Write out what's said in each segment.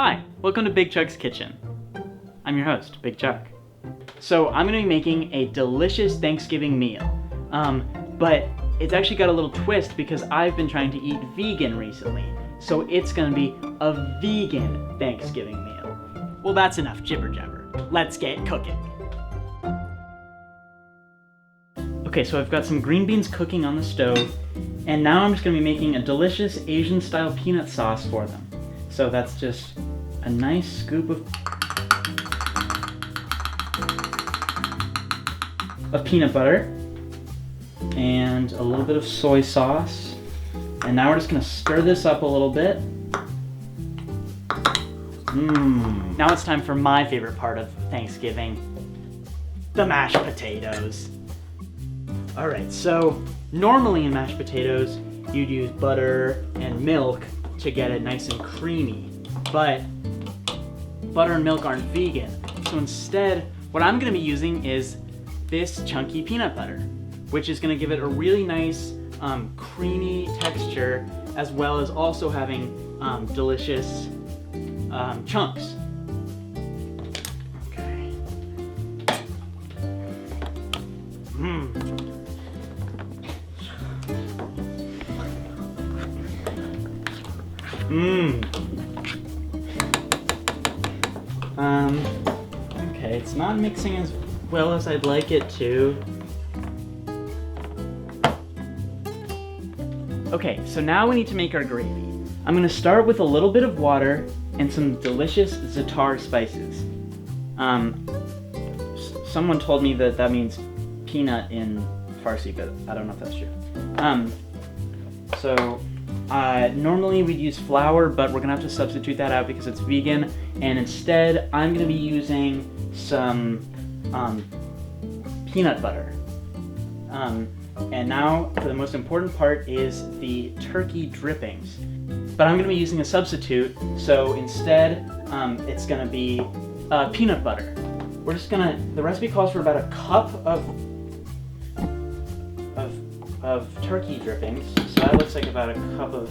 Hi, welcome to Big Chuck's Kitchen. I'm your host, Big Chuck. So I'm going to be making a delicious Thanksgiving meal, but it's actually got a little twist because I've been trying to eat vegan recently, so it's going to be a vegan Thanksgiving meal. Well, that's enough jibber jabber. Let's get cooking. Okay, so I've got some green beans cooking on the stove, and now I'm just going to be making a delicious Asian-style peanut sauce for them. So that's just a nice scoop of peanut butter and a little bit of soy sauce. And now we're just going to stir this up a little bit. Now it's time for my favorite part of Thanksgiving, the mashed potatoes. Alright, so normally in mashed potatoes, you'd use butter and milk to get it nice and creamy, but butter and milk aren't vegan. So instead, what I'm going to be using is this chunky peanut butter, which is going to give it a really nice creamy texture, as well as also having delicious chunks. Okay. Okay, it's not mixing as well as I'd like it to. Okay, so now we need to make our gravy. I'm going to start with a little bit of water and some delicious za'atar spices. Someone told me that means peanut in Farsi, but I don't know if that's true. Normally we'd use flour, but we're gonna have to substitute that out because it's vegan, and instead I'm gonna be using some peanut butter. And now for the most important part is the turkey drippings. But I'm gonna be using a substitute, so instead it's gonna be peanut butter. The recipe calls for about a cup of turkey drippings, so that looks like about a cup of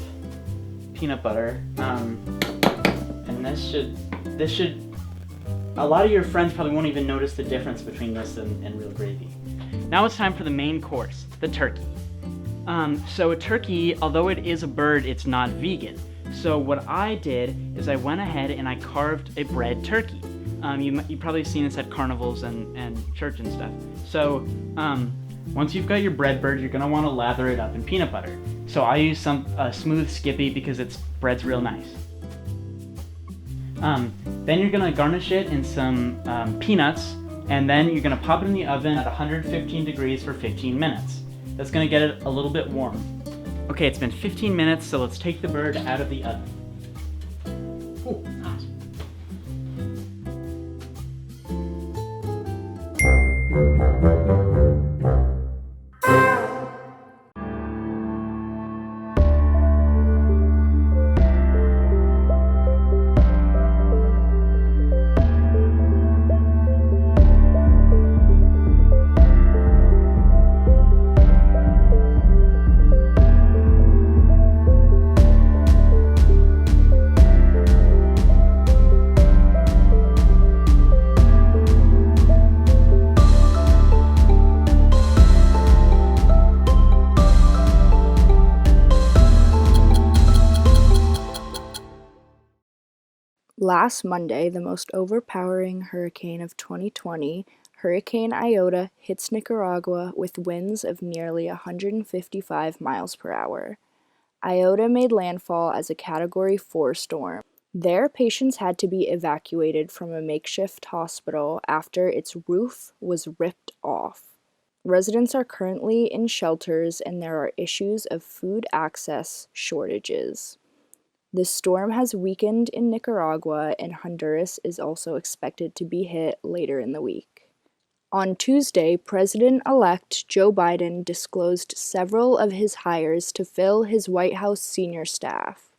peanut butter, and this should, a lot of your friends probably won't even notice the difference between this and real gravy. Now it's time for the main course, the turkey. So a turkey, although it is a bird, it's not vegan. So what I did is I went ahead and I carved a bred turkey. You've probably seen this at carnivals and church and stuff. So once you've got your bread bird, you're going to want to lather it up in peanut butter. So I use some smooth Skippy because its bread's real nice. Then you're going to garnish it in some peanuts, and then you're going to pop it in the oven at 115 degrees for 15 minutes. That's going to get it a little bit warm. Okay, it's been 15 minutes, so let's take the bird out of the oven. Ooh, hot. Last Monday, the most overpowering hurricane of 2020, Hurricane Iota hits Nicaragua with winds of nearly 155 miles per hour. Iota made landfall as a Category 4 storm. There, patients had to be evacuated from a makeshift hospital after its roof was ripped off. Residents are currently in shelters, and there are issues of food access shortages. The storm has weakened in Nicaragua, and Honduras is also expected to be hit later in the week. On Tuesday, President-elect Joe Biden disclosed several of his hires to fill his White House senior staff,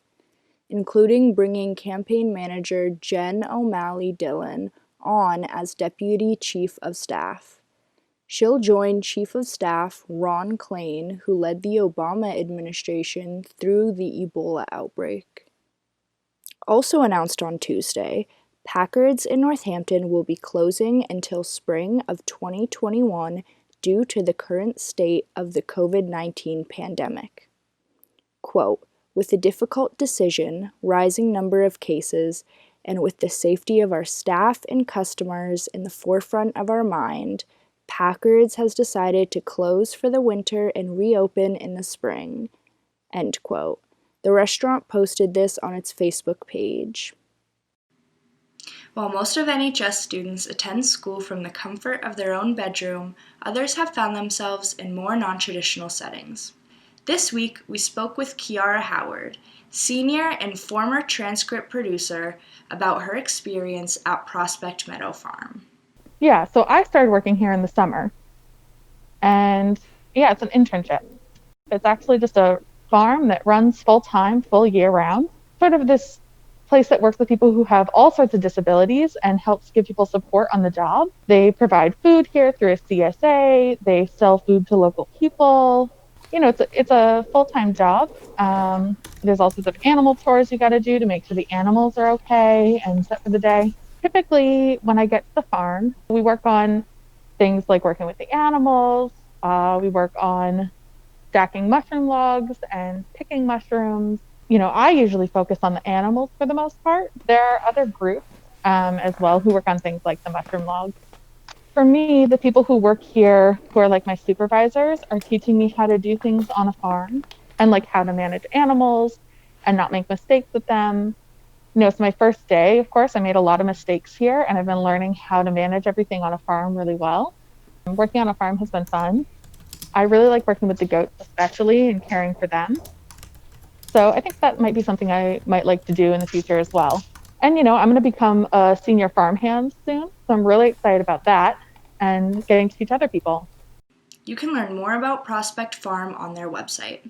including bringing campaign manager Jen O'Malley Dillon on as Deputy Chief of Staff. She'll join Chief of Staff Ron Klain, who led the Obama administration through the Ebola outbreak. Also announced on Tuesday, Packard's in Northampton will be closing until spring of 2021 due to the current state of the COVID-19 pandemic. Quote, with a difficult decision, rising number of cases, and with the safety of our staff and customers in the forefront of our mind, Packard's has decided to close for the winter and reopen in the spring. End quote. The restaurant posted this on its Facebook page. While most of NHS students attend school from the comfort of their own bedroom, others have found themselves in more non-traditional settings. This week, we spoke with Quiara Howard, senior and former Transcript producer, about her experience at Prospect Meadow Farm. Yeah, so I started working here in the summer. And yeah, it's an internship. It's actually just a farm that runs full-time, full year-round. Sort of this place that works with people who have all sorts of disabilities and helps give people support on the job. They provide food here through a CSA. They sell food to local people. You know, it's a full-time job. There's all sorts of animal chores you got to do to make sure the animals are okay and set for the day. Typically, when I get to the farm, we work on things like working with the animals. We work on stacking mushroom logs and picking mushrooms. You know, I usually focus on the animals for the most part. There are other groups as well who work on things like the mushroom logs. For me, the people who work here, who are like my supervisors, are teaching me how to do things on a farm and like how to manage animals and not make mistakes with them. You know, it's my first day, of course. I made a lot of mistakes here, and I've been learning how to manage everything on a farm really well. Working on a farm has been fun. I really like working with the goats, especially, and caring for them. So I think that might be something I might like to do in the future as well. And, you know, I'm going to become a senior farmhand soon, so I'm really excited about that and getting to teach other people. You can learn more about Prospect Farm on their website.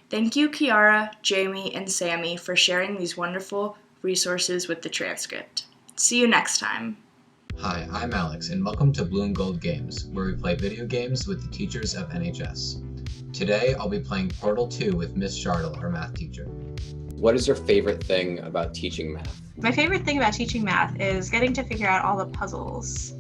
Thank you, Quiara, Jamie, and Sammy, for sharing these wonderful resources with the Transcript. See you next time. Hi, I'm Alex, and welcome to Blue and Gold Games, where we play video games with the teachers of NHS. Today, I'll be playing Portal 2 with Miss Schardl, our math teacher. What is your favorite thing about teaching math? My favorite thing about teaching math is getting to figure out all the puzzles,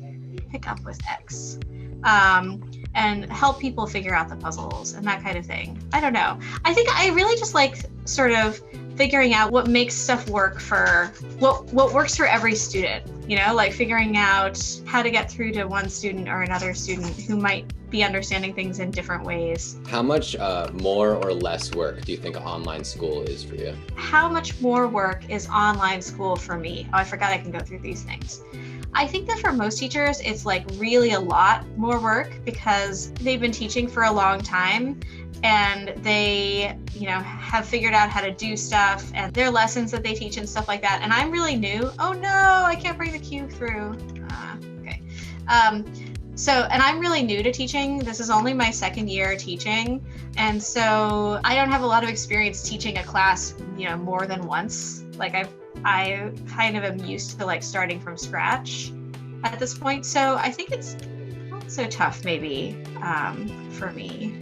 pick up with X, and help people figure out the puzzles and that kind of thing. I don't know. I think I really just like sort of figuring out what makes stuff work for, what works for every student, you know, like figuring out how to get through to one student or another student who might be understanding things in different ways. How much more or less work do you think online school is for you? How much more work is online school for me? Oh, I forgot I can go through these things. I think that for most teachers, it's like really a lot more work because they've been teaching for a long time and they, you know, have figured out how to do stuff and their lessons that they teach and stuff like that. And I'm really new. Oh no, I can't bring the cube through. Okay. And I'm really new to teaching. This is only my second year teaching. And so I don't have a lot of experience teaching a class, you know, more than once. Like I kind of am used to like starting from scratch at this point. So I think it's not so tough maybe for me.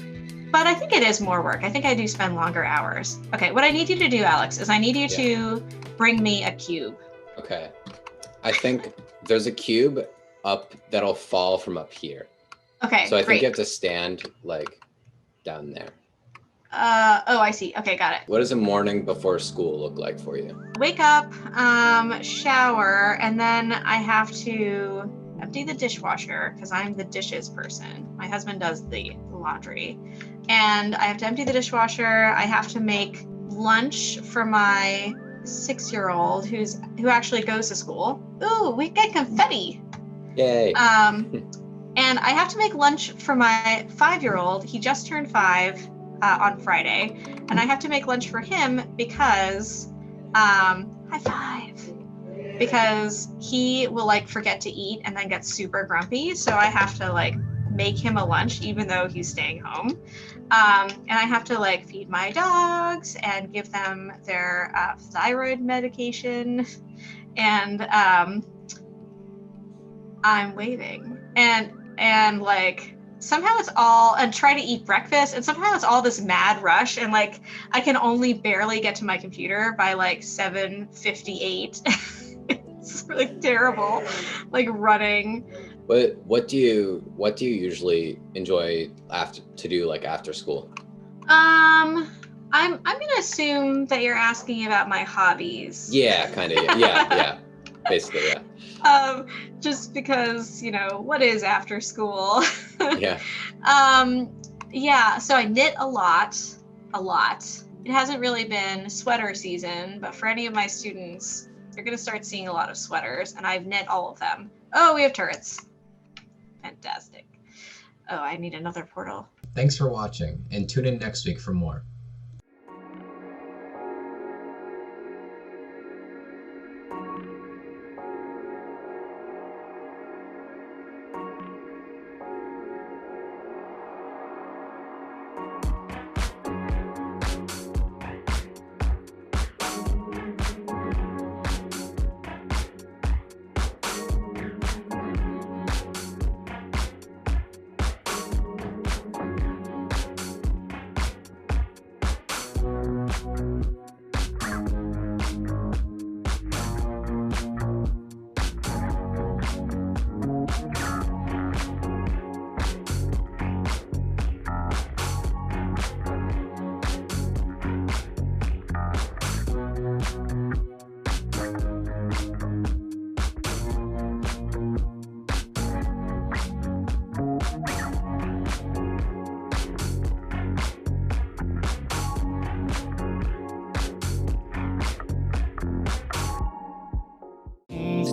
But I think it is more work. I think I do spend longer hours. Okay, what I need you to do, Alex, is I need you to bring me a cube. Okay. I think there's a cube up that'll fall from up here. Okay, so I think great. you have to stand like down there. Oh, I see. Okay, got it. What does a morning before school look like for you? Wake up, shower, and then I have to empty the dishwasher because I'm the dishes person. My husband does the laundry. And I have to empty the dishwasher. I have to make lunch for my 6-year-old who actually goes to school. Ooh, we get confetti. Yay. And I have to make lunch for my 5-year-old. He just turned 5 on Friday. And I have to make lunch for him because, high five, because he will like forget to eat and then get super grumpy. So I have to like make him a lunch even though he's staying home. And I have to like feed my dogs and give them their thyroid medication. And I'm waving and like somehow it's all, and try to eat breakfast, and somehow it's all this mad rush, and like I can only barely get to my computer by like 7:58. It's really terrible, like running. What do you usually enjoy to do like after school? I'm gonna assume that you're asking about my hobbies. Yeah, kind of. Yeah, basically, yeah. Just because, what is after school? Yeah. Yeah, so I knit a lot. It hasn't really been sweater season, but for any of my students, they're gonna start seeing a lot of sweaters, and I've knit all of them. Oh, we have turrets. Fantastic. Oh, I need another portal. Thanks for watching, and tune in next week for more.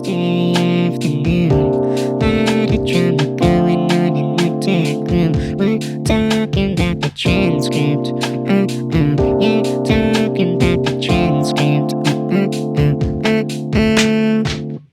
Mm.